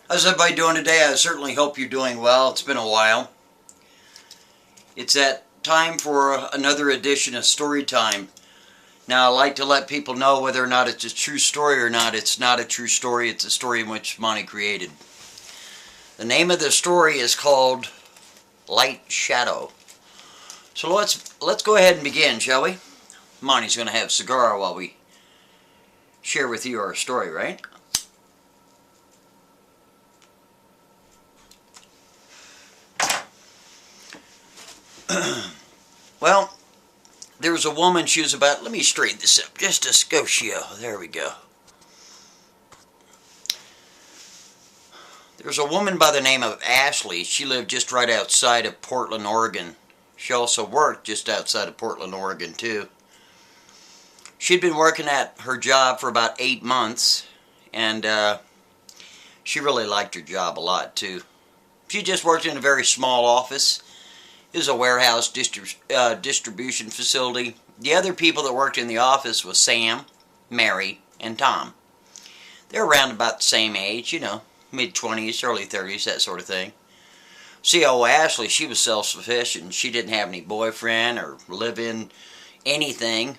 How's everybody doing today? I certainly hope you're doing well. It's been a while. It's that time for another edition of Story Time. Now, I like to let people know whether or not it's a true story or not. It's not a true story. It's a story in which Monty created. The name of the story is called Light Shadow. So let's go ahead and begin, shall we? Monty's going to have a cigar while we share with you our story, right? Well, there was a woman, she was about, let me straighten this up, just a scotio, there we go. There was a woman by the name of Ashley. She lived just right outside of Portland, Oregon. She also worked just outside of Portland, Oregon, too. She'd been working at her job for about 8 months, and she really liked her job a lot, too. She just worked in a very small office. It was a warehouse distribution facility. The other people that worked in the office was Sam, Mary, and Tom. They're around about the same age, you know, mid-20s, early 30s, that sort of thing. See, Ashley, she was self-sufficient. She didn't have any boyfriend or live-in anything.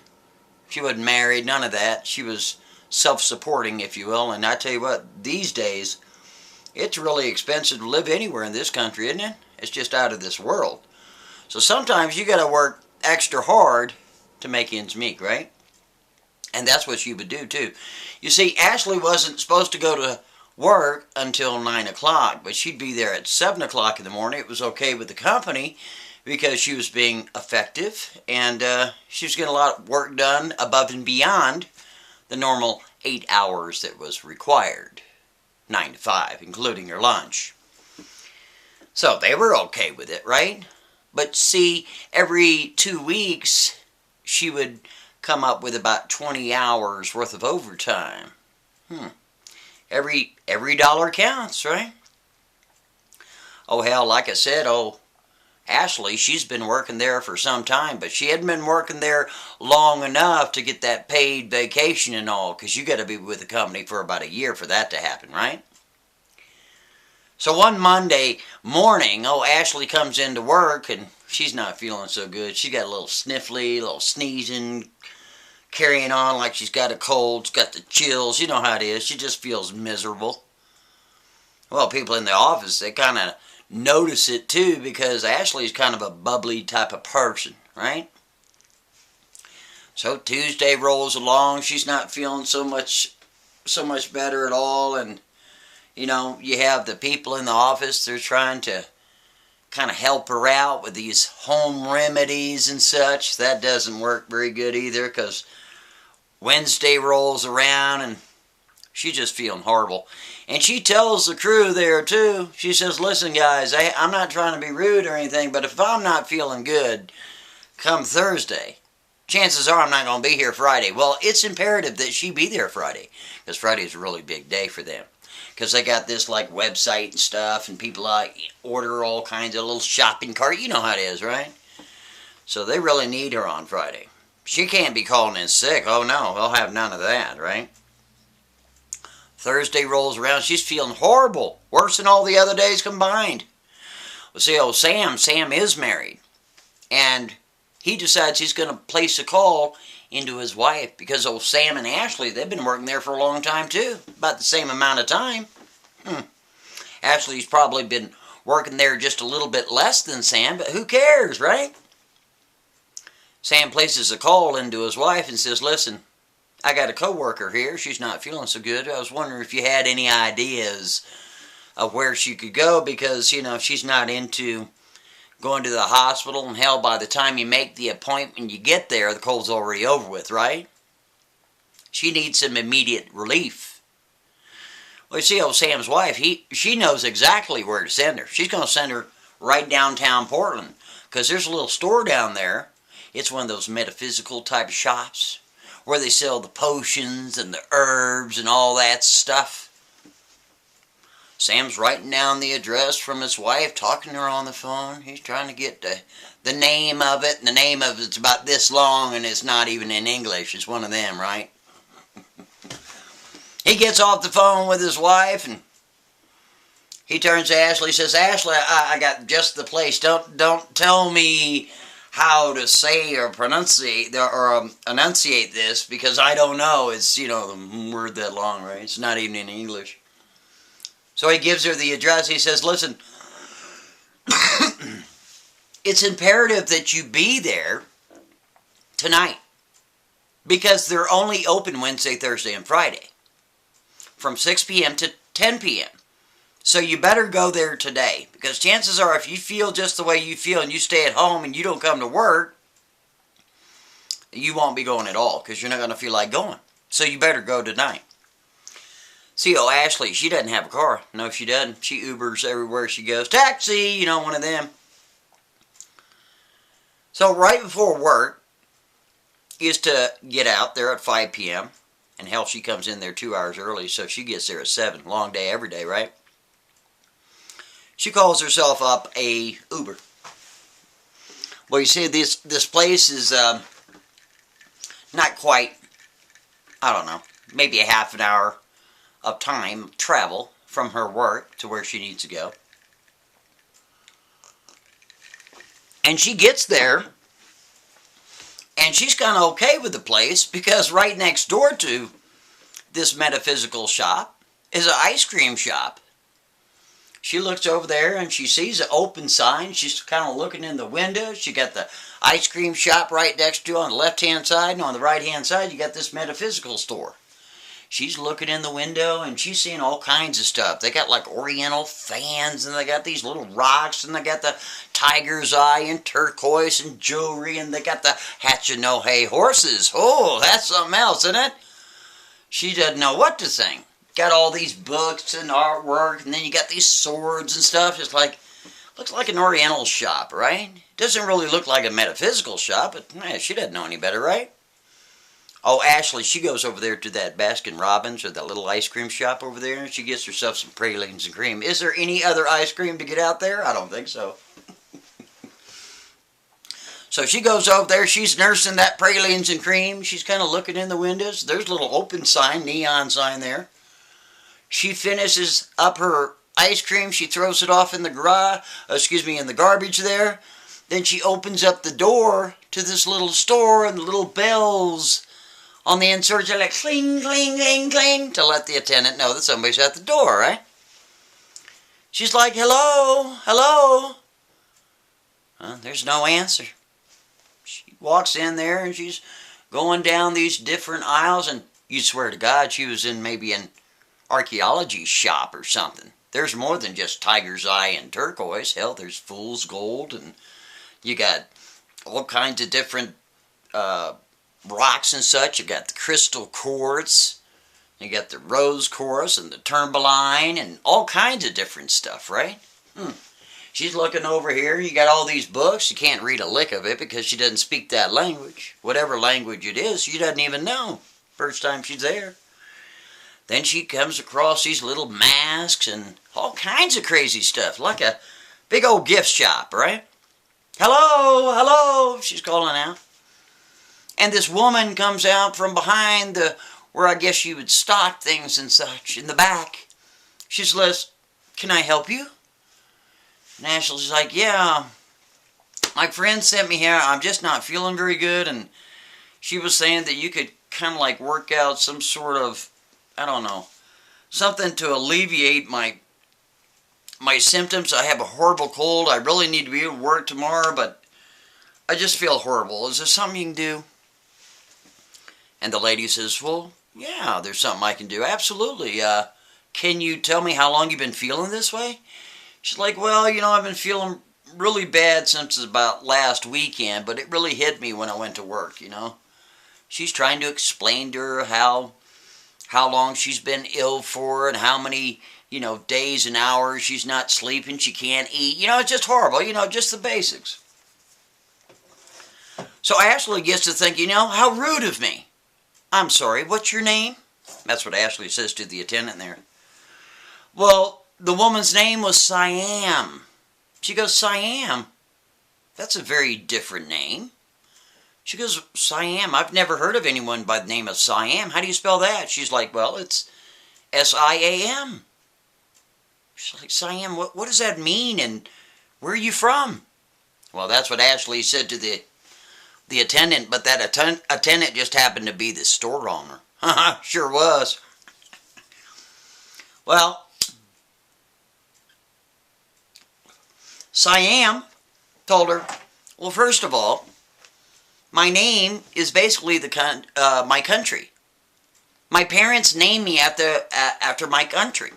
She wasn't married, none of that. She was self-supporting, if you will. And I tell you what, these days, it's really expensive to live anywhere in this country, isn't it? It's just out of this world. So sometimes you got to work extra hard to make ends meet, right? And that's what she would do too. You see, Ashley wasn't supposed to go to work until 9 o'clock, but she'd be there at 7 o'clock in the morning. It was okay with the company because she was being effective, and she was getting a lot of work done above and beyond the normal 8 hours that was required, 9 to 5, including her lunch. So they were okay with it, right? But see, every 2 weeks, she would come up with about 20 hours worth of overtime. Every dollar counts, right? Oh, hell, like I said, Ashley, she's been working there for some time, but she hadn't been working there long enough to get that paid vacation and all, because you got to be with the company for about a year for that to happen, right? So one Monday morning, Ashley comes into work, and she's not feeling so good. She got a little sniffly, a little sneezing, carrying on like she's got a cold, she's got the chills. You know how it is. She just feels miserable. Well, people in the office, they kind of notice it too, because Ashley's kind of a bubbly type of person, right? So Tuesday rolls along. She's not feeling so much better at all, and you know, you have the people in the office, they're trying to kind of help her out with these home remedies and such. That doesn't work very good either, because Wednesday rolls around and she's just feeling horrible. And she tells the crew there too, she says, listen guys, I'm not trying to be rude or anything, but if I'm not feeling good come Thursday, chances are I'm not going to be here Friday. Well, it's imperative that she be there Friday, because Friday is a really big day for them. Because they got this like website and stuff, and people order all kinds of little shopping cart. You know how it is, right? So they really need her on Friday. She can't be calling in sick. Oh no, they'll have none of that, right? Thursday rolls around. She's feeling horrible. Worse than all the other days combined. Well, see, Sam is married. And he decides he's going to place a call into his wife, because Sam and Ashley, they've been working there for a long time too, about the same amount of time. Ashley's probably been working there just a little bit less than Sam, but who cares, right? Sam places a call into his wife and says, listen, I got a coworker here, she's not feeling so good. I was wondering if you had any ideas of where she could go, because, you know, she's not into going to the hospital, and hell, by the time you make the appointment, you get there, the cold's already over with, right? She needs some immediate relief. Well, you see, Sam's wife, she knows exactly where to send her. She's going to send her right downtown Portland, because there's a little store down there. It's one of those metaphysical type of shops where they sell the potions and the herbs and all that stuff. Sam's writing down the address from his wife, talking to her on the phone. He's trying to get the name of it, and the name of it's about this long, and it's not even in English. It's one of them, right? He gets off the phone with his wife, and He turns to Ashley, says, Ashley, I got just the place. Don't tell me how to say or pronunciate enunciate this, because I don't know. It's, the word that long, right? It's not even in English. So he gives her the address. He says, listen, it's imperative that you be there tonight, because they're only open Wednesday, Thursday, and Friday from 6 p.m. to 10 p.m. So you better go there today, because chances are if you feel just the way you feel and you stay at home and you don't come to work, you won't be going at all, because you're not going to feel like going. So you better go tonight. See, Ashley, she doesn't have a car. No, she doesn't. She Ubers everywhere she goes. Taxi, one of them. So right before work is to get out there at 5 p.m. And hell, she comes in there 2 hours early, so she gets there at 7. Long day every day, right? She calls herself up a Uber. Well, you see, this place is not quite, I don't know, maybe a half an hour of time travel from her work to where she needs to go. And she gets there, and she's kind of okay with the place, because right next door to this metaphysical shop is an ice cream shop. She looks over there and she sees an open sign. She's kind of looking in the window. She got the ice cream shop right next to her on the left-hand side, and on the right-hand side you got this metaphysical store. She's looking in the window and she's seeing all kinds of stuff. They got like oriental fans, and they got these little rocks, and they got the tiger's eye and turquoise and jewelry, and they got the Hachinohe horses. Oh, that's something else, isn't it? She doesn't know what to think. Got all these books and artwork, and then you got these swords and stuff. It's like, looks like an oriental shop, right? Doesn't really look like a metaphysical shop, but she doesn't know any better, right? Oh, Ashley, she goes over there to that Baskin Robbins, or that little ice cream shop over there, and she gets herself some pralines and cream. Is there any other ice cream to get out there? I don't think so. So she goes over there, she's nursing that pralines and cream. She's kind of looking in the windows. There's a little open sign, neon sign there. She finishes up her ice cream. She throws it off in the in the garbage there. Then she opens up the door to this little store, and the little bells on the insert are like cling, cling, cling, cling, to let the attendant know that somebody's at the door, right? She's like, hello, hello. There's no answer. She walks in there, and she's going down these different aisles, and you swear to God she was in maybe an archaeology shop or something. There's more than just tiger's eye and turquoise. Hell, there's fool's gold, and you got all kinds of different rocks and such. You got the crystal quartz, you got the rose quartz and the tourmaline, and all kinds of different stuff, right? She's looking over here. You got all these books. You can't read a lick of it because she doesn't speak that language. Whatever language it is, she doesn't even know. First time she's there. Then she comes across these little masks and all kinds of crazy stuff, like a big old gift shop, right? Hello, hello, she's calling out. And this woman comes out from behind where I guess you would stock things and such, in the back. She says, can I help you? And Ashley's like, yeah, my friend sent me here. I'm just not feeling very good, and she was saying that you could kind of like work out some sort of, I don't know, something to alleviate my symptoms. I have a horrible cold. I really need to be able to work tomorrow, but I just feel horrible. Is there something you can do? And the lady says, well, yeah, there's something I can do. Absolutely. Can you tell me how long you've been feeling this way? She's like, well, I've been feeling really bad since about last weekend, but it really hit me when I went to work, She's trying to explain to her how long she's been ill for, and how many, days and hours she's not sleeping, she can't eat. It's just horrible, just the basics. So Ashley gets to think, how rude of me. I'm sorry, what's your name? That's what Ashley says to the attendant there. Well, the woman's name was Siam. She goes, Siam? That's a very different name. She goes, Siam, I've never heard of anyone by the name of Siam. How do you spell that? She's like, well, it's S-I-A-M. She's like, Siam, what does that mean, and where are you from? Well, that's what Ashley said to the attendant, but that attendant just happened to be the store owner. Sure was. Well, Siam told her, well, first of all, my name is basically my country. My parents named me after my country.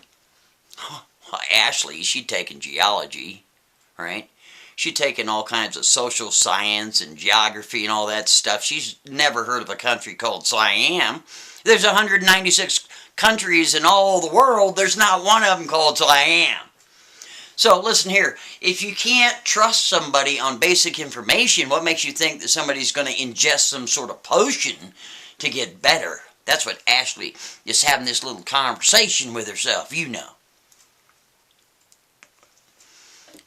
Well, Ashley, she'd taken geology, right? She'd taken all kinds of social science and geography and all that stuff. She's never heard of a country called Siam. There's 196 countries in all the world. There's not one of them called Siam. So listen here, if you can't trust somebody on basic information, what makes you think that somebody's going to ingest some sort of potion to get better? That's what Ashley is having this little conversation with herself, you know.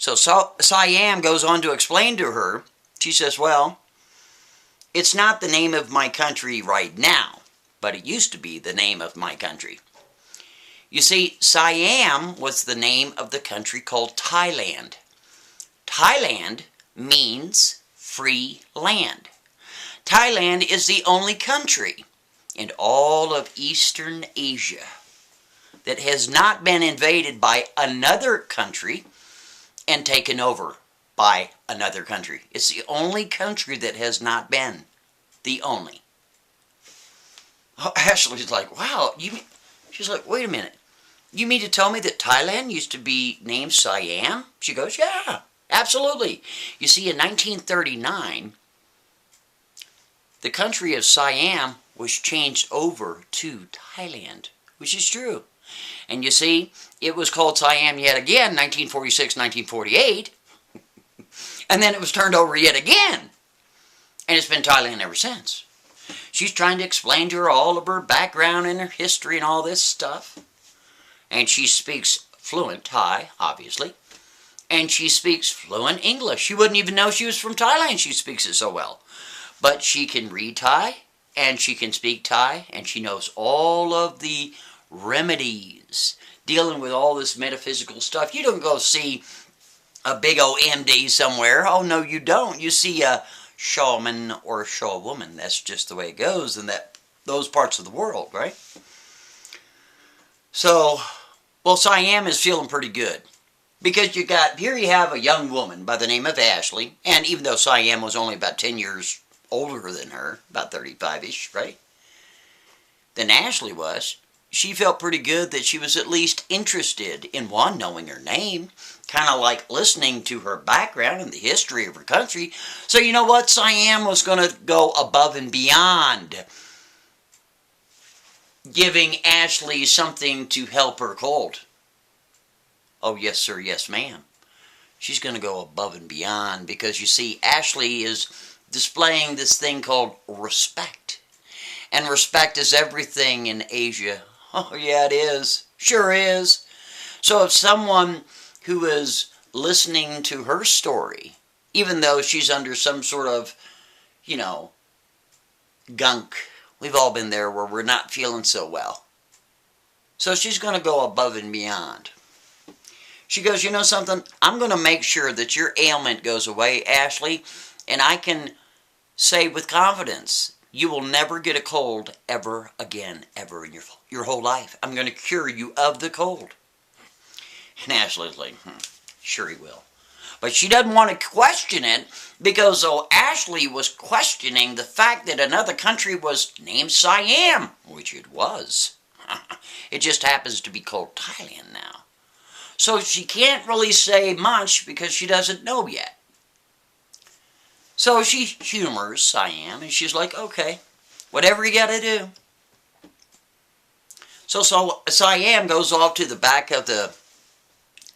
So Siam goes on to explain to her, she says, well, it's not the name of my country right now, but it used to be the name of my country. You see, Siam was the name of the country called Thailand. Thailand means free land. Thailand is the only country in all of Eastern Asia that has not been invaded by another country and taken over by another country. It's the only country that has not been. The only. Oh, Ashley's like, wow. She's like, wait a minute. You mean to tell me that Thailand used to be named Siam? She goes, yeah, absolutely. You see, in 1939, the country of Siam was changed over to Thailand, which is true. And you see, it was called Siam yet again, 1946, 1948. And then it was turned over yet again. And it's been Thailand ever since. She's trying to explain to her all of her background and her history and all this stuff. And she speaks fluent Thai, obviously. And she speaks fluent English. You wouldn't even know she was from Thailand. She speaks it so well. But she can read Thai, and she can speak Thai, and she knows all of the remedies dealing with all this metaphysical stuff. You don't go see a big old MD somewhere. Oh, no, you don't. You see a shaman or a shawwoman. That's just the way it goes in those parts of the world, right? So, well, Siam is feeling pretty good. Because here you have a young woman by the name of Ashley, and even though Siam was only about 10 years older than her, about 35-ish, right? Than Ashley was, she felt pretty good that she was at least interested in, one, knowing her name, kind of like listening to her background and the history of her country. So you know what? Siam was going to go above and beyond giving Ashley something to help her cold. Oh, yes, sir, yes, ma'am. She's going to go above and beyond because, you see, Ashley is displaying this thing called respect. And respect is everything in Asia. Oh, yeah, it is. Sure is. So if someone who is listening to her story, even though she's under some sort of, gunk, we've all been there where we're not feeling so well. So she's going to go above and beyond. She goes, you know something? I'm going to make sure that your ailment goes away, Ashley, and I can say with confidence, you will never get a cold ever again, ever in your whole life. I'm going to cure you of the cold. And Ashley's like, sure he will. But she doesn't want to question it because Ashley was questioning the fact that another country was named Siam, which it was. It just happens to be called Thailand now. So she can't really say much because she doesn't know yet. So she humors Siam and she's like, okay, whatever you got to do. So Siam goes off to the back of the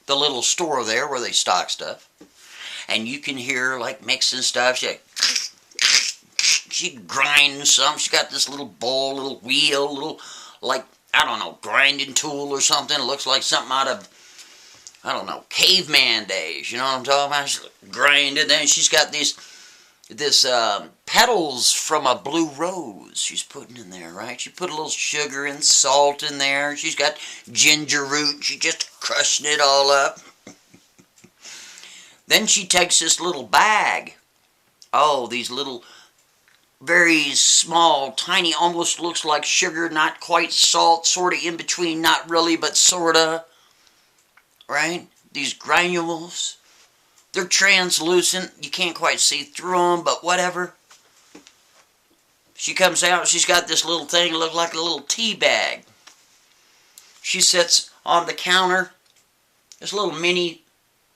little store there where they stock stuff. And you can hear like mixing stuff. She grinds some. She got this little bowl, little wheel, little like, I don't know, grinding tool or something. It looks like something out of, I don't know, caveman days. You know what I'm talking about? She's grinding. Then she's got this this petals from a blue rose she's putting in there, right? She put a little sugar and salt in there. She's got ginger root. She's just crushing it all up. Then she takes this little bag. Oh, these little, very small, tiny, almost looks like sugar, not quite salt, sort of in between, not really, but sort of, right? These granules. They're translucent. You can't quite see through them, but whatever. She comes out. She's got this little thing. It looks like a little tea bag. She sits on the counter. This little mini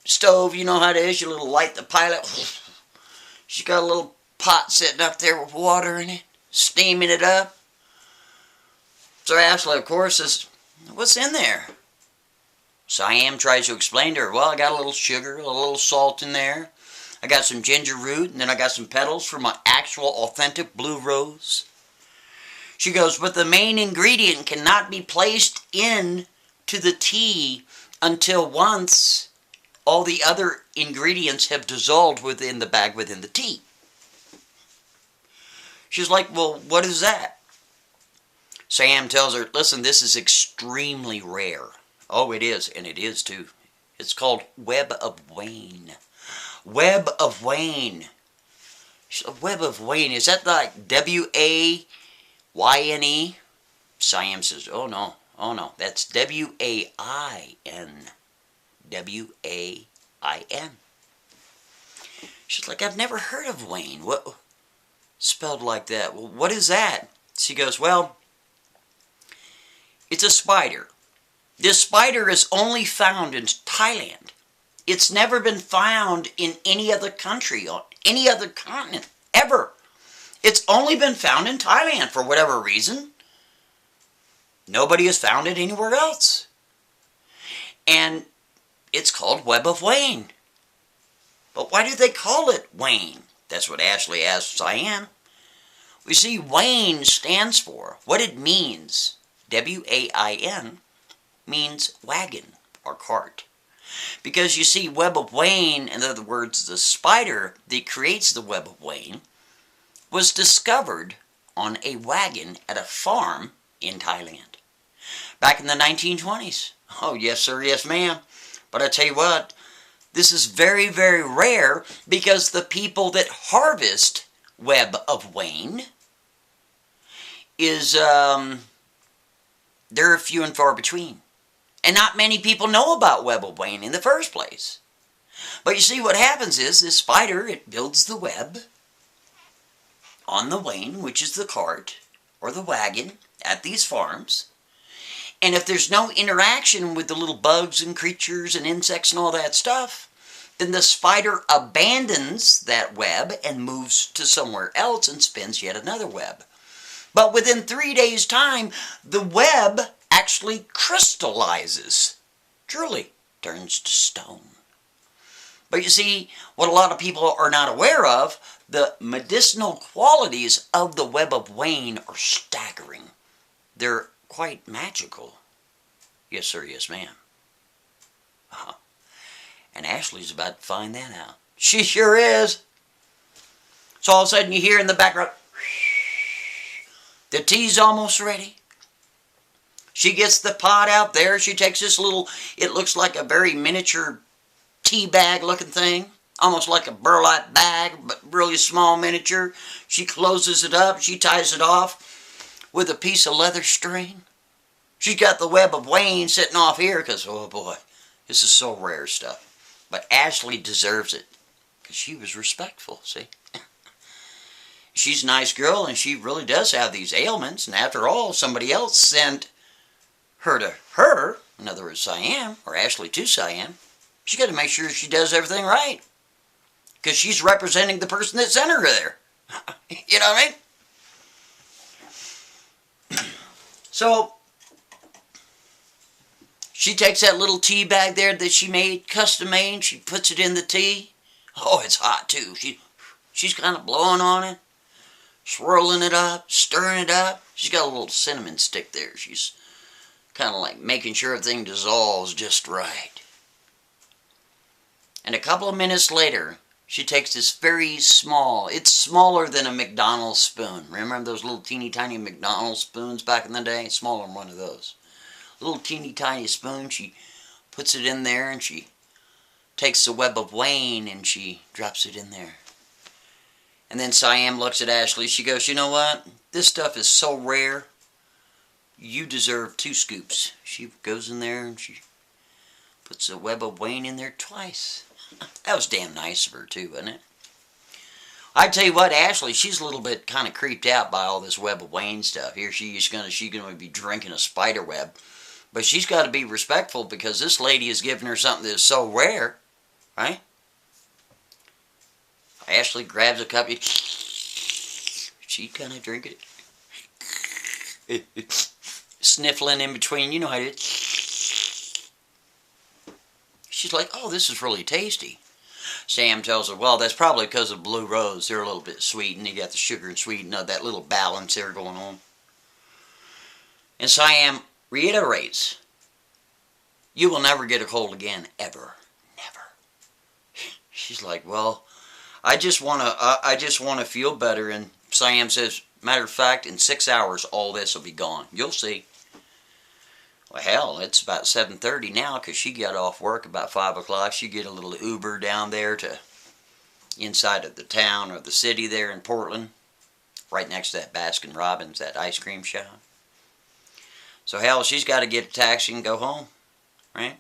stove. You know how it is. You little light the pilot. She's got a little pot sitting up there with water in it. Steaming it up. So Ashley, of course, says, "What's in there?" Siam tries to explain to her, "Well, I got a little sugar, a little salt in there. I got some ginger root, and then I got some petals from an actual authentic blue rose." She goes, "But the main ingredient cannot be placed into the tea until once all the other ingredients have dissolved within the bag, within the tea." She's like, "Well, what is that?" Sam tells her, "Listen, this is extremely rare." Oh, it is, and it is too. It's called Web of Wayne. Web of Wayne. Web of Wayne, is that like W-A-Y-N-E? Siam says, "Oh no, that's W-A-I-N. W-A-I-N. She's like, "I've never heard of Wayne. What? Spelled like that. Well, what is that?" She goes, "Well, it's a spider. This spider is only found in Thailand. It's never been found in any other country, on any other continent, ever. It's only been found in Thailand for whatever reason. Nobody has found it anywhere else. And it's called Web of Wayne." "But why do they call it Wayne?" That's what Ashley asked Cyan. We see Wayne stands for what it means. W-A-I-N means wagon or cart. Because you see, Web of Wayne, in other words, the spider that creates the Web of Wayne, was discovered on a wagon at a farm in Thailand back in the 1920s. Oh, yes, sir, yes, ma'am. But I tell you what, this is very, very rare because the people that harvest Web of Wayne is, they're few and far between. And not many people know about Web of Wayne in the first place. But you see, what happens is this spider, it builds the web on the wain, which is the cart or the wagon at these farms. And if there's no interaction with the little bugs and creatures and insects and all that stuff, then the spider abandons that web and moves to somewhere else and spins yet another web. But within 3 days' time, the web actually crystallizes, truly turns to stone. But you see, what a lot of people are not aware of, the medicinal qualities of the Web of Wayne are staggering. They're quite magical. Yes, sir, yes, ma'am. And Ashley's about to find that out. She sure is. So all of a sudden you hear in the background, the tea's almost ready. She gets the pot out there. She takes this little, it looks like a very miniature tea bag looking thing. Almost like a burlap bag, but really small miniature. She closes it up. She ties it off with a piece of leather string. She's got the Web of Wayne sitting off here because, oh boy, this is so rare stuff. But Ashley deserves it because she was respectful, see. She's a nice girl and she really does have these ailments. And after all, somebody else sent her to her, in other words, Siam, or Ashley to Siam. She's got to make sure she does everything right. Because she's representing the person that sent her there. You know what I mean? So, she takes that little tea bag there that she made, custom made, and she puts it in the tea. Oh, it's hot too. She's kind of blowing on it, swirling it up, stirring it up. She's got a little cinnamon stick there. She's kind of like making sure everything dissolves just right. And a couple of minutes later, She takes this very small, it's smaller than a McDonald's spoon. Remember those little teeny tiny McDonald's spoons back in the day? Smaller than one of those. Little teeny tiny spoon, she puts it in there and she takes the web of Wayne and she drops it in there. And then Siam looks at Ashley. She goes, you know what? This stuff is so rare. You deserve 2 scoops. She goes in there and she puts the web of Wayne in there twice. That was damn nice of her too, wasn't it? I tell you what, Ashley, she's a little bit kind of creeped out by all this web of Wayne stuff. Here she's gonna be drinking a spider web. But she's got to be respectful because this lady is giving her something that's so rare, right? Ashley grabs a cup. She kind of drinking it. Sniffling in between. You know how it is. She's like, oh, this is really tasty. Sam tells her, well, that's probably because of Blue Rose. They're a little bit sweet, and you got the sugar and sweet, and that little balance there going on. And Siam reiterates, you will never get a cold again, ever. Never. She's like, well, I just want to feel better. And Siam says, matter of fact, in 6 hours, all this will be gone. You'll see. Well, hell, it's about 7:30 now because she got off work about 5 o'clock. She get a little Uber down there to inside of the town or the city there in Portland, right next to that Baskin Robbins, that ice cream shop. So, hell, she's got to get a taxi and go home, right?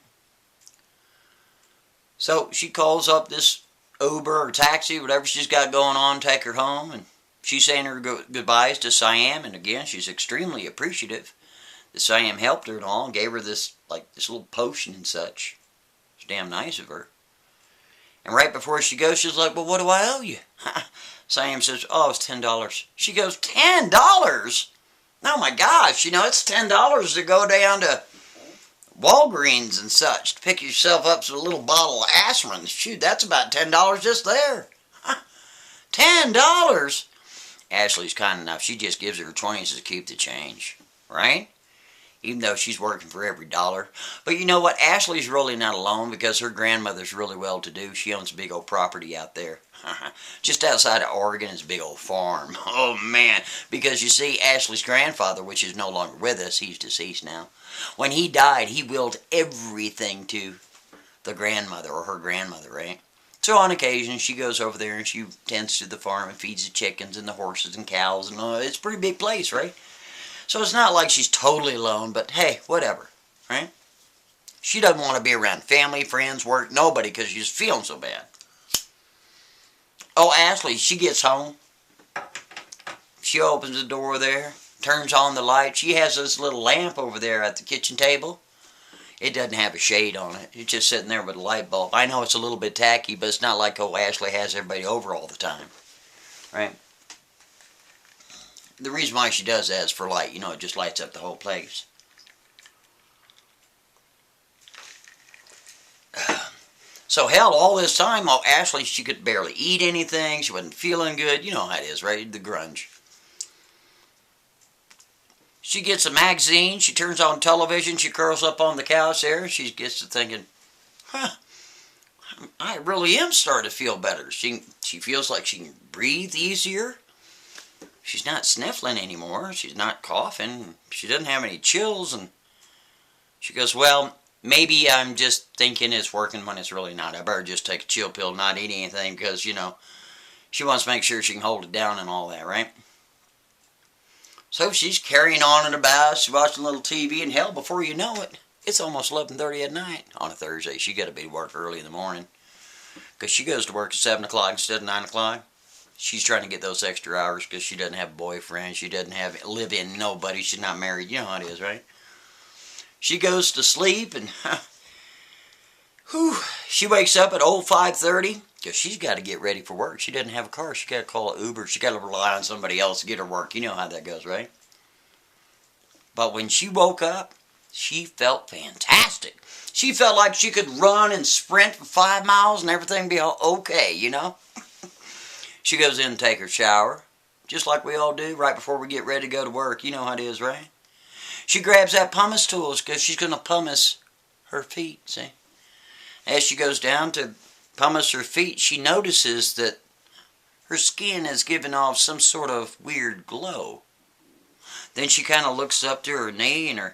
So, she calls up this Uber or taxi, whatever she's got going on, take her home, and she's saying her goodbyes to Siam, and again, she's extremely appreciative that Siam helped her and all, and gave her this, like, this little potion and such. It's damn nice of her. And right before she goes, she's like, well, what do I owe you? Siam says, oh, it's $10. She goes, $10? Oh my gosh, you know, it's $10 to go down to Walgreens and such to pick yourself up some little bottle of aspirin. Shoot, that's about $10 just there. $10? Ashley's kind enough. She just gives her 20s to keep the change, right? Even though she's working for every dollar. But you know what? Ashley's really not alone because her grandmother's really well-to-do. She owns a big old property out there. Just outside of Oregon is a big old farm. Oh, man. Because you see, Ashley's grandfather, which is no longer with us, he's deceased now. When he died, he willed everything to the grandmother or her grandmother, right? So on occasion, she goes over there and she tends to the farm and feeds the chickens and the horses and cows. And it's a pretty big place, right? So it's not like she's totally alone, but hey, whatever, right? She doesn't want to be around family, friends, work, nobody because she's feeling so bad. Oh, Ashley, she gets home. She opens the door there, turns on the light. She has this little lamp over there at the kitchen table. It doesn't have a shade on it. It's just sitting there with a light bulb. I know it's a little bit tacky, but it's not like old Ashley has everybody over all the time, right? The reason why she does that is for light. You know, it just lights up the whole place. So, hell, all this time, Ashley, she could barely eat anything. She wasn't feeling good. You know how it is, right? The grunge. She gets a magazine. She turns on television. She curls up on the couch there. She gets to thinking, I really am starting to feel better. She feels like she can breathe easier. She's not sniffling anymore. She's not coughing. She doesn't have any chills. And she goes, well, maybe I'm just thinking it's working when it's really not. I better just take a chill pill, not eat anything, because, you know, she wants to make sure she can hold it down and all that, right? So she's carrying on and about. She's watching a little TV, and hell, before you know it, it's almost 11:30 at night on a Thursday. She got to be to work early in the morning because she goes to work at 7 o'clock instead of 9 o'clock. She's trying to get those extra hours because she doesn't have a boyfriend. She doesn't have live-in nobody. She's not married. You know how it is, right? She goes to sleep and she wakes up at 5:30 because she's got to get ready for work. She doesn't have a car. She got to call an Uber. She got to rely on somebody else to get her work. You know how that goes, right? But when she woke up, she felt fantastic. She felt like she could run and sprint for 5 miles and everything be all okay, you know? She goes in and take her shower, just like we all do right before we get ready to go to work. You know how it is, right? She grabs that pumice tools because she's going to pumice her feet, see? As she goes down to pumice her feet, she notices that her skin is giving off some sort of weird glow. Then she kind of looks up to her knee and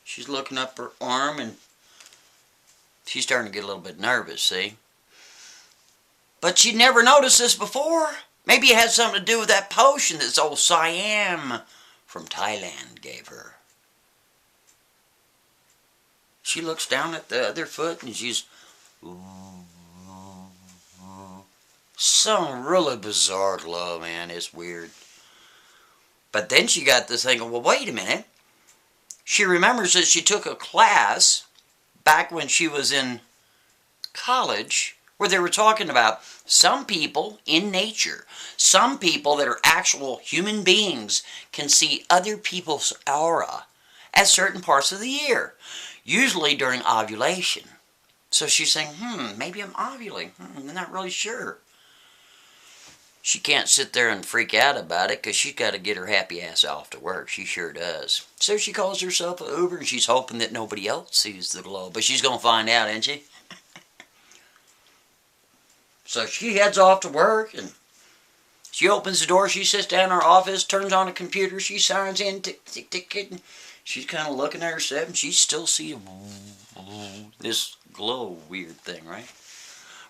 she's looking up her arm and she's starting to get a little bit nervous, see? But she'd never noticed this before. Maybe it had something to do with that potion that old Siam from Thailand gave her. She looks down at the other foot and she's some really bizarre glow, man. It's weird. But then she got this thinking, well, wait a minute. She remembers that she took a class back when she was in college where they were talking about some people in nature, some people that are actual human beings can see other people's aura at certain parts of the year, usually during ovulation. So she's saying, maybe I'm ovulating. I'm not really sure. She can't sit there and freak out about it because she's got to get her happy ass off to work. She sure does. So she calls herself an Uber and she's hoping that nobody else sees the glow. But she's going to find out, isn't she? So she heads off to work and she opens the door. She sits down in her office, turns on a computer. She signs in, tick, tick, tick, tick. And she's kind of looking at herself and she's still seeing this glow weird thing, right?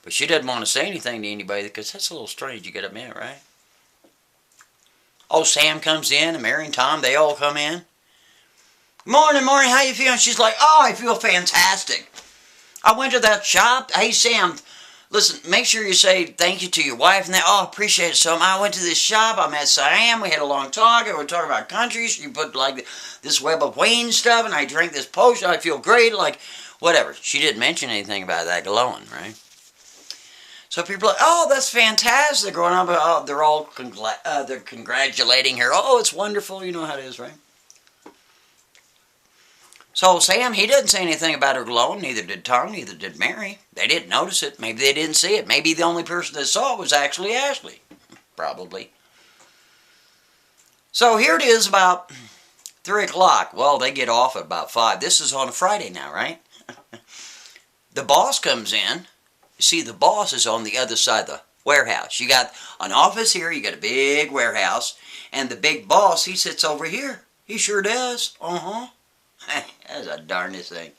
But she doesn't want to say anything to anybody because that's a little strange, you gotta admit, right? Oh, Sam comes in and Mary and Tom, they all come in. Morning, how you feeling? She's like, oh, I feel fantastic. I went to that shop. Hey, Sam, listen, make sure you say thank you to your wife and that. Oh, appreciate it so much. I went to this shop. I met Siam. We had a long talk. We were talking about countries. She put like this Web of Wayne stuff and I drank this potion. I feel great. Like, whatever. She didn't mention anything about that glowing, right? So people are like, oh, that's fantastic. They're going on, oh, they're all they're congratulating her. Oh, it's wonderful. You know how it is, right? So Sam, he didn't say anything about her glowing. Neither did Tom. Neither did Mary. They didn't notice it. Maybe they didn't see it. Maybe the only person that saw it was actually Ashley. Probably. So here it is about 3 o'clock. Well, they get off at about 5. This is on a Friday now, right? The boss comes in. You see, the boss is on the other side of the warehouse. You got an office here, you got a big warehouse, and the big boss, he sits over here. He sure does. That's the darndest thing.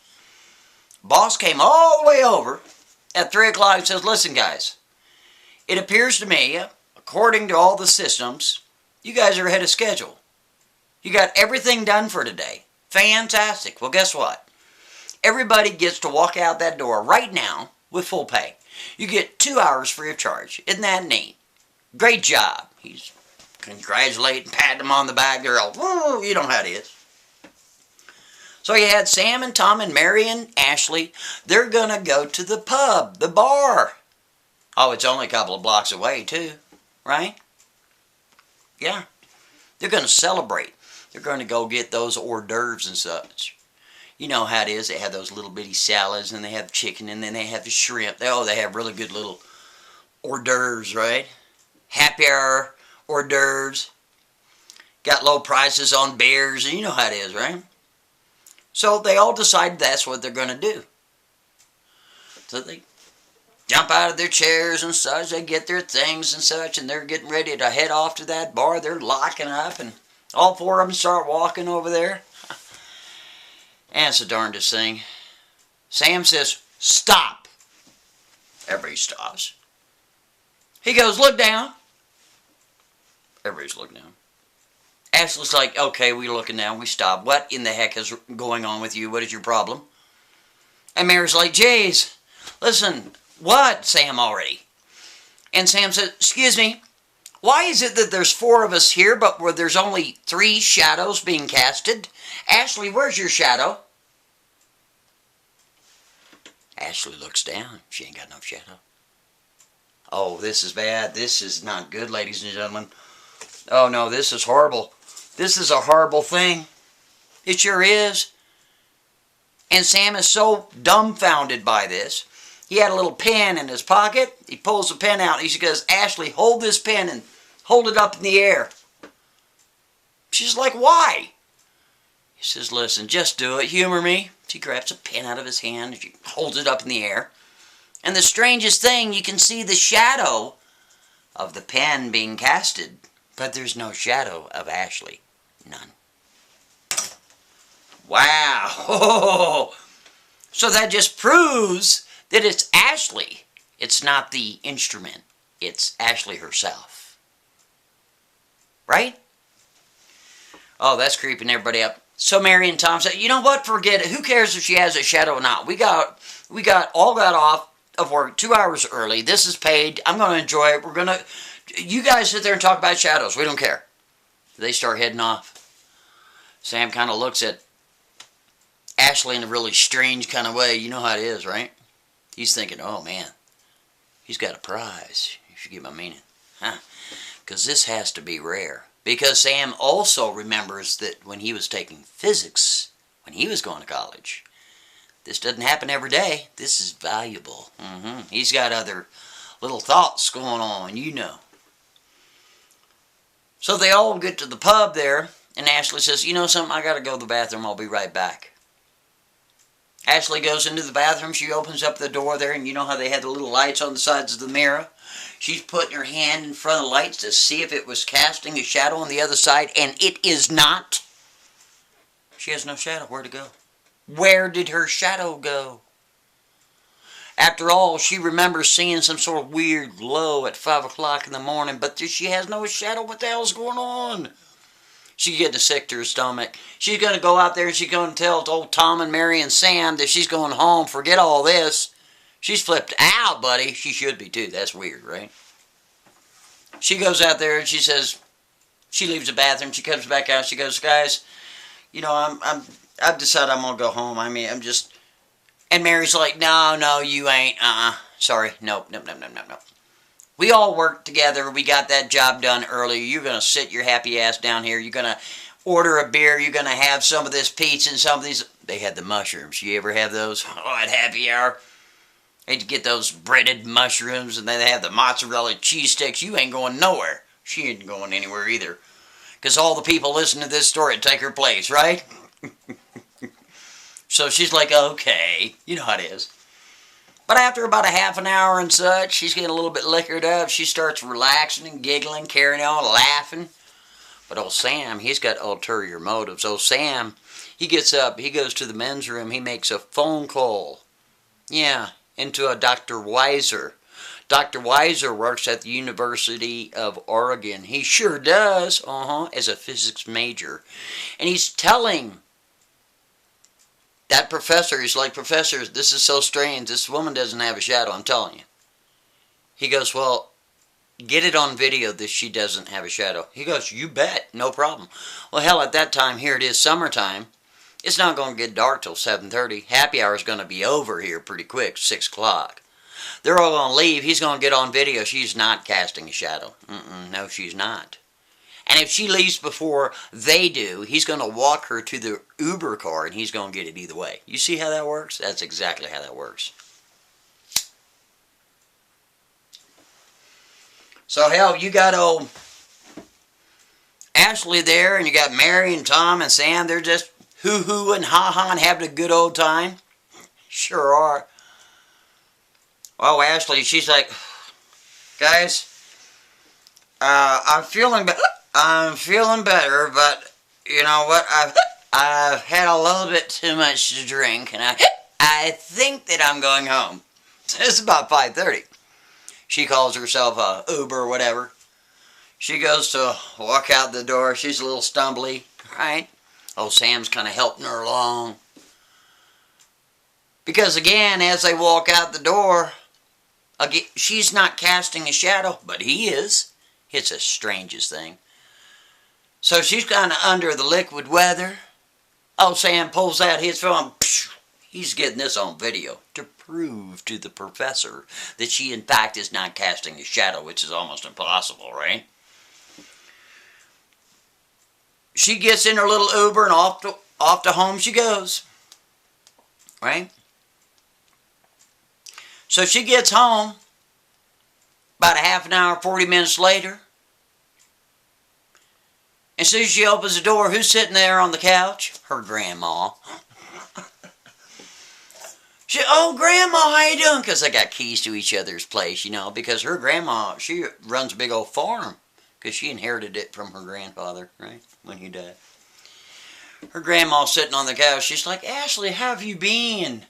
Boss came all the way over at 3 o'clock and says, listen, guys, it appears to me, according to all the systems, you guys are ahead of schedule. You got everything done for today. Fantastic. Well, guess what? Everybody gets to walk out that door right now with full pay. You get 2 hours free of charge. Isn't that neat? Great job. He's congratulating, patting them on the back. They're all, woo, you know how it is. So you had Sam and Tom and Mary and Ashley. They're going to go to the pub, the bar. Oh, it's only a couple of blocks away too, right? Yeah. They're going to celebrate. They're going to go get those hors d'oeuvres and such. You know how it is. They have those little bitty salads, and they have chicken, and then they have the shrimp. They have really good little hors d'oeuvres, right? Happy hour hors d'oeuvres. Got low prices on beers, and you know how it is, right? So they all decided that's what they're going to do. So they jump out of their chairs and such. They get their things and such, and they're getting ready to head off to that bar. They're locking up, and all 4 of them start walking over there. And it's the darndest thing. Sam says, stop. Everybody stops. He goes, look down. Everybody's looking down. Ashley's like, okay, we're looking down. We stop. What in the heck is going on with you? What is your problem? And Mary's like, Jays, listen, what? Sam already. And Sam says, excuse me, why is it that there's 4 of us here, but where there's only 3 shadows being casted? Ashley, where's your shadow? Ashley looks down. She ain't got no shadow. Oh, this is bad. This is not good, ladies and gentlemen. Oh, no, this is horrible. This is a horrible thing. It sure is. And Sam is so dumbfounded by this. He had a little pen in his pocket. He pulls the pen out. He goes, Ashley, hold this pen and hold it up in the air. She's like, why? He says, listen, just do it. Humor me. She grabs a pen out of his hand. She holds it up in the air. And the strangest thing, you can see the shadow of the pen being casted, but there's no shadow of Ashley. None. Wow. So that just proves that it's Ashley. It's not the instrument. It's Ashley herself. Right? Oh, that's creeping everybody up. So Mary and Tom said, you know what? Forget it. Who cares if she has a shadow or not? We got off of work 2 hours early. This is paid. I'm going to enjoy it. You guys sit there and talk about shadows. We don't care. They start heading off. Sam kind of looks at Ashley in a really strange kind of way. You know how it is, right? He's thinking, oh man, he's got a prize. If you get my meaning. Huh? Because this has to be rare. Because Sam also remembers that when he was taking physics, when he was going to college, this doesn't happen every day. This is valuable. He's got other little thoughts going on, you know. So they all get to the pub there, and Ashley says, you know something, I got to go to the bathroom. I'll be right back. Ashley goes into the bathroom. She opens up the door there, and you know how they had the little lights on the sides of the mirror? She's putting her hand in front of the lights to see if it was casting a shadow on the other side, and it is not. She has no shadow. Where'd it go? Where did her shadow go? After all, she remembers seeing some sort of weird glow at 5 o'clock in the morning, but she has no shadow. What the hell's going on? She's getting sick to her stomach. She's going to go out there and she's going to tell old Tom and Mary and Sam that she's going home. Forget all this. She's flipped out, buddy. She should be too. That's weird, right? She goes out there and she says, she leaves the bathroom. She comes back out. She goes, guys, you know, I've decided I'm going to go home. I mean, I'm just... And Mary's like, no, you ain't. Sorry. Nope. We all worked together. We got that job done earlier. You're going to sit your happy ass down here. You're going to order a beer. You're going to have some of this pizza and some of these. They had the mushrooms. You ever have those? Oh, at happy hour. They had to get those breaded mushrooms, and then they have the mozzarella cheese sticks. You ain't going nowhere. She ain't going anywhere either. Because all the people listening to this story take her place, right? So she's like, okay. You know how it is. But after about a half an hour and such, she's getting a little bit liquored up. She starts relaxing and giggling, carrying on, laughing. But old Sam, he's got ulterior motives. Old Sam, he gets up, he goes to the men's room, he makes a phone call. Yeah, into a Dr. Weiser. Dr. Weiser works at the University of Oregon. He sure does, as a physics major. And he's telling that professor, he's like, Professor, this is so strange. This woman doesn't have a shadow, I'm telling you. He goes, well, get it on video that she doesn't have a shadow. He goes, you bet, no problem. Well, hell, at that time, here it is, summertime. It's not going to get dark till 7:30. Happy hour is going to be over here pretty quick, 6 o'clock. They're all going to leave. He's going to get on video. She's not casting a shadow. No, she's not. And if she leaves before they do, he's going to walk her to the Uber car, and he's going to get it either way. You see how that works? That's exactly how that works. So, hell, you got old Ashley there, and you got Mary and Tom and Sam. They're just hoo-hoo and ha-ha and having a good old time. Sure are. Oh, Ashley, she's like, guys, I'm feeling better, but you know what? I've had a little bit too much to drink, and I think that I'm going home. It's about 5:30. She calls herself a Uber or whatever. She goes to walk out the door. She's a little stumbly, right? Oh, Sam's kind of helping her along. Because again, as they walk out the door, again, she's not casting a shadow, but he is. It's the strangest thing. So she's kind of under the liquid weather. Oh, Sam pulls out his phone. He's getting this on video to prove to the professor that she, in fact, is not casting a shadow, which is almost impossible, right? She gets in her little Uber and off to home she goes, right? So she gets home about a half an hour, 40 minutes later. As soon as she opens the door, who's sitting there on the couch? Her grandma. Oh, Grandma, how you doing? Because they got keys to each other's place, you know, because her grandma, she runs a big old farm because she inherited it from her grandfather, right, when he died. Her grandma's sitting on the couch. She's like, Ashley, how have you been?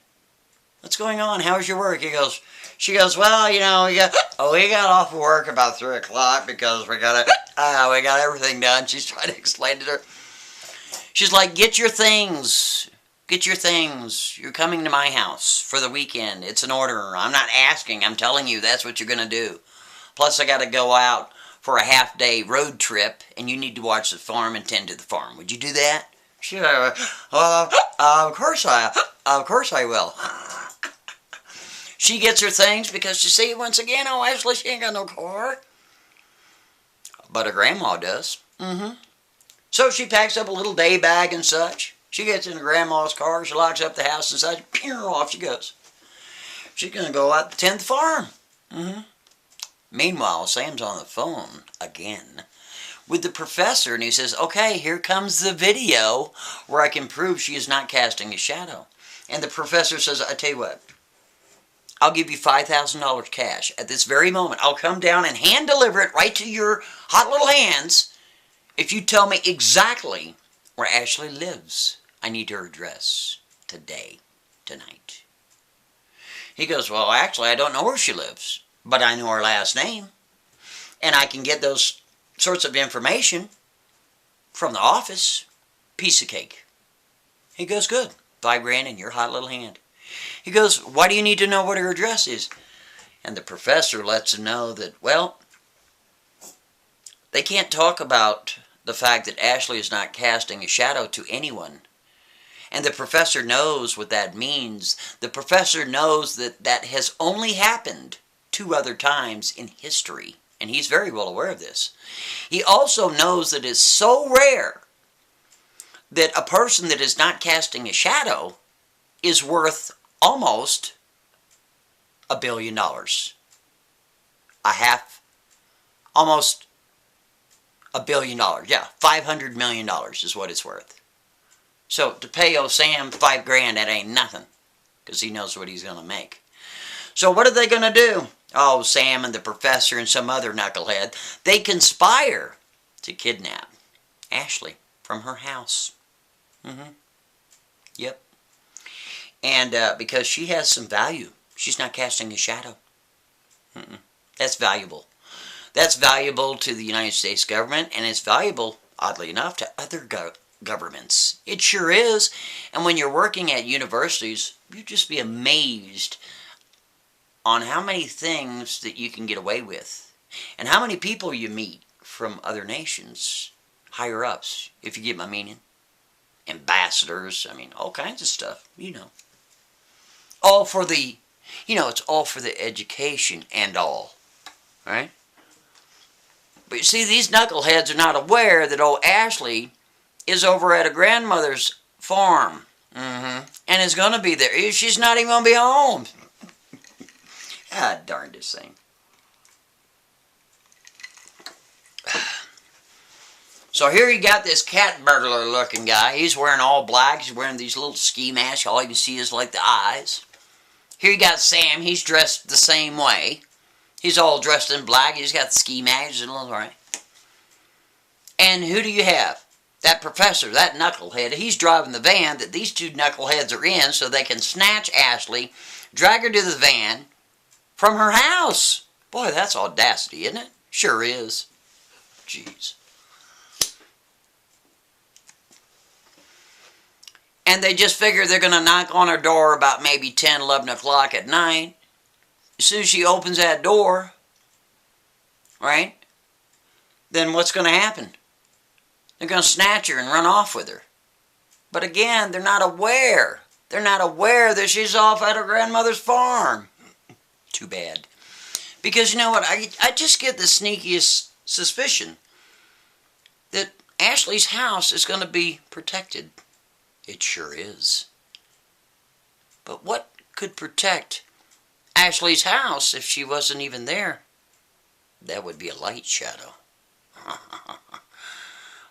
What's going on? How's your work? She goes, well, you know, we got off of work about 3 o'clock because we got everything done. She's trying to explain to her. She's like, get your things. Get your things. You're coming to my house for the weekend. It's an order. I'm not asking. I'm telling you that's what you're going to do. Plus, I got to go out for a half-day road trip, and you need to watch the farm and tend to the farm. Would you do that? She's like, of course I will. She gets her things because you see, once again, oh, Ashley, she ain't got no car. But her grandma does. So she packs up a little day bag and such. She gets in her grandma's car. She locks up the house inside. Pew, off she goes. She's going to go out to tend the farm. Meanwhile, Sam's on the phone again with the professor, and he says, okay, here comes the video where I can prove she is not casting a shadow. And the professor says, I tell you what, I'll give you $5,000 cash at this very moment. I'll come down and hand deliver it right to your hot little hands if you tell me exactly where Ashley lives. I need her address today, tonight. He goes, well, actually, I don't know where she lives, but I know her last name, and I can get those sorts of information from the office. Piece of cake. He goes, good. $5,000 in your hot little hand. He goes, why do you need to know what her address is? And the professor lets him know that, well, they can't talk about the fact that Ashley is not casting a shadow to anyone. And the professor knows what that means. The professor knows that that has only happened 2 other times in history. And he's very well aware of this. He also knows that it's so rare that a person that is not casting a shadow is worth almost $1 billion. Almost $1 billion. Yeah, $500 million is what it's worth. So to pay old Sam $5,000, that ain't nothing, because he knows what he's going to make. So what are they going to do? Oh, Sam and the professor and some other knucklehead, they conspire to kidnap Ashley from her house. Yep. And because she has some value. She's not casting a shadow. That's valuable. That's valuable to the United States government, and it's valuable, oddly enough, to other governments. It sure is. And when you're working at universities, you'd just be amazed on how many things that you can get away with, and how many people you meet from other nations, higher ups, if you get my meaning. Ambassadors, I mean, all kinds of stuff, you know. All for the, it's all for the education and all, right? But you see, these knuckleheads are not aware that old Ashley is over at a grandmother's farm, and is going to be there. She's not even going to be home. Ah, darn this thing. So here you got this cat burglar looking guy. He's wearing all black. He's wearing these little ski masks. All you can see is like the eyes. Here you got Sam. He's dressed the same way. He's all dressed in black. He's got the ski masks and all right. And who do you have? That professor, that knucklehead. He's driving the van that these 2 knuckleheads are in so they can snatch Ashley, drag her to the van from her house. Boy, that's audacity, isn't it? Sure is. Jeez. And they just figure they're going to knock on her door about maybe 10, 11 o'clock at night. As soon as she opens that door, right, then what's going to happen? They're going to snatch her and run off with her. But again, they're not aware. They're not aware that she's off at her grandmother's farm. Too bad. Because you know what? I just get the sneakiest suspicion that Ashley's house is going to be protected. It sure is. But what could protect Ashley's house if she wasn't even there? That would be a light shadow.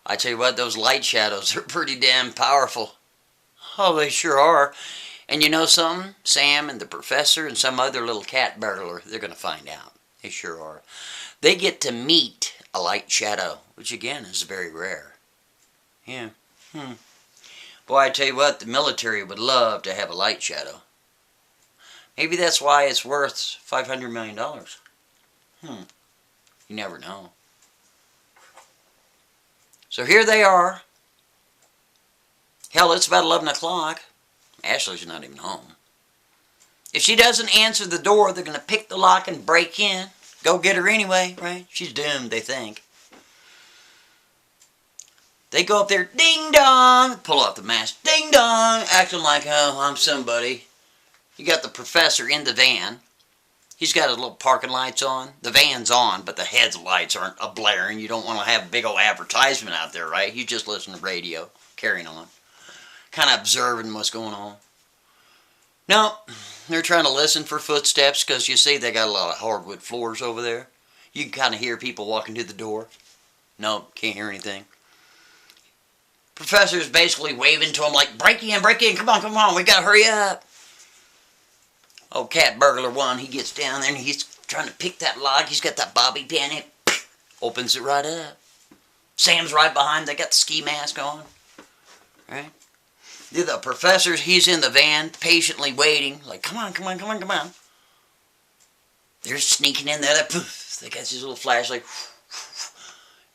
I tell you what, those light shadows are pretty damn powerful. Oh, they sure are. And you know something? Sam and the professor and some other little cat burglar, they're going to find out. They sure are. They get to meet a light shadow, which again is very rare. Yeah. Boy, I tell you what, the military would love to have a light shadow. Maybe that's why it's worth $500 million. You never know. So here they are. Hell, it's about 11 o'clock. Ashley's not even home. If she doesn't answer the door, they're going to pick the lock and break in. Go get her anyway, right? She's doomed, they think. They go up there, ding dong, pull off the mask, ding dong, acting like, oh, I'm somebody. You got the professor in the van. He's got his little parking lights on. The van's on, but the headlights aren't a-blaring. You don't want to have a big old advertisement out there, right? You just listen to radio, carrying on. Kind of observing what's going on. No, they're trying to listen for footsteps because you see they got a lot of hardwood floors over there. You can kind of hear people walking to the door. No, can't hear anything. Professor's basically waving to them like, break in, come on, we gotta hurry up. Oh, cat burglar one, he gets down there and he's trying to pick that lock. He's got that bobby pin in, opens it right up. Sam's right behind, they got the ski mask on. Right? The professor, he's in the van, patiently waiting, like, come on. They're sneaking in there, poof, they got this little flashlight.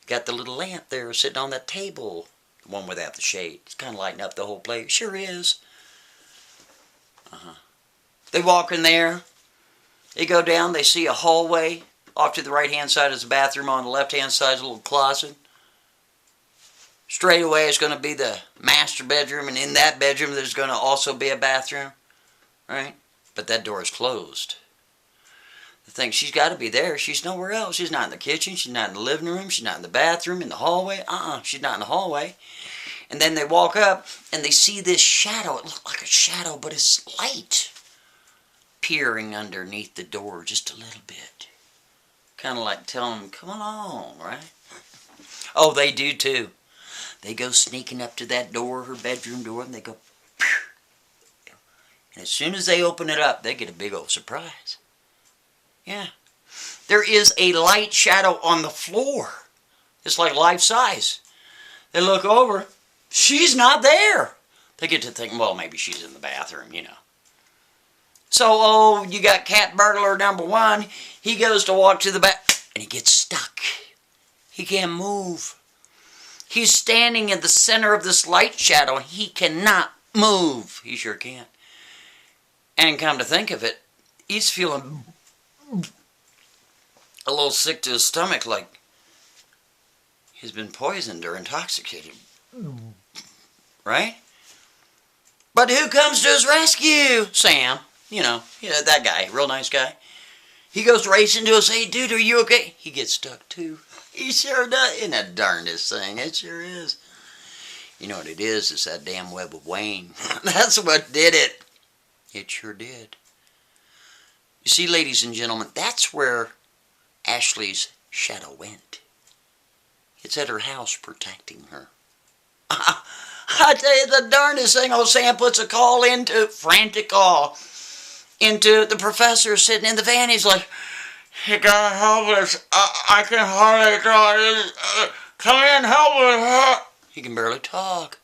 Got the little lamp there sitting on that table. The one without the shade. It's kind of lighting up the whole place. Sure is. They walk in there. They go down. They see a hallway. Off to the right-hand side is the bathroom. On the left-hand side is a little closet. Straight away is going to be the master bedroom. And in that bedroom there's going to also be a bathroom. Right? But that door is closed. The thing, she's got to be there. She's nowhere else. She's not in the kitchen. She's not in the living room. She's not in the bathroom, in the hallway. She's not in the hallway. And then they walk up and they see this shadow. It looks like a shadow, but it's light. Peering underneath the door just a little bit. Kind of like telling them, come along, right? Oh, they do too. They go sneaking up to that door, her bedroom door, and they go, pew. And as soon as they open it up, they get a big old surprise. Yeah. There is a light shadow on the floor. It's like life size. They look over. She's not there. They get to think, well, maybe she's in the bathroom, you know. So, you got cat burglar number one. He goes to walk to the back, and he gets stuck. He can't move. He's standing in the center of this light shadow, and he cannot move. He sure can't. And come to think of it, he's feeling a little sick to his stomach, like he's been poisoned or intoxicated. Right? But who comes to his rescue? Sam. You know, that guy, real nice guy. He goes racing to us, hey dude, are you okay? He gets stuck too. He sure does. Isn't that darndest thing? It sure is. You know what it is? It's that damn web of Wayne. That's what did it. It sure did. You see, ladies and gentlemen, that's where Ashley's shadow went. It's at her house protecting her. I tell you, the darndest thing, old Sam puts a call into, frantic call, into the professor sitting in the van. He's like, you gotta help us. I can hardly talk. Come in, help us. He can barely talk.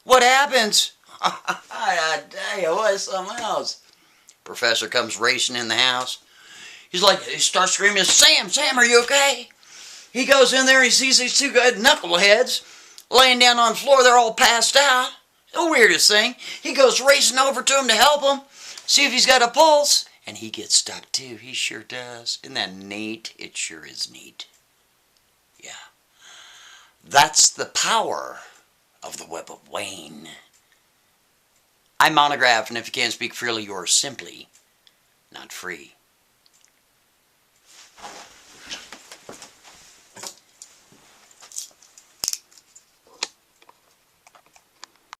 What happens? I tell you, what is something else? Professor comes racing in the house. He's like, he starts screaming, Sam, are you okay? He goes in there, he sees these two good knuckleheads laying down on the floor. They're all passed out. The weirdest thing. He goes racing over to him to help him, see if he's got a pulse. And he gets stuck too. He sure does. Isn't that neat? It sure is neat. Yeah. That's the power of the web of Wayne. I'm Monograph, and if you can't speak freely, you're simply not free.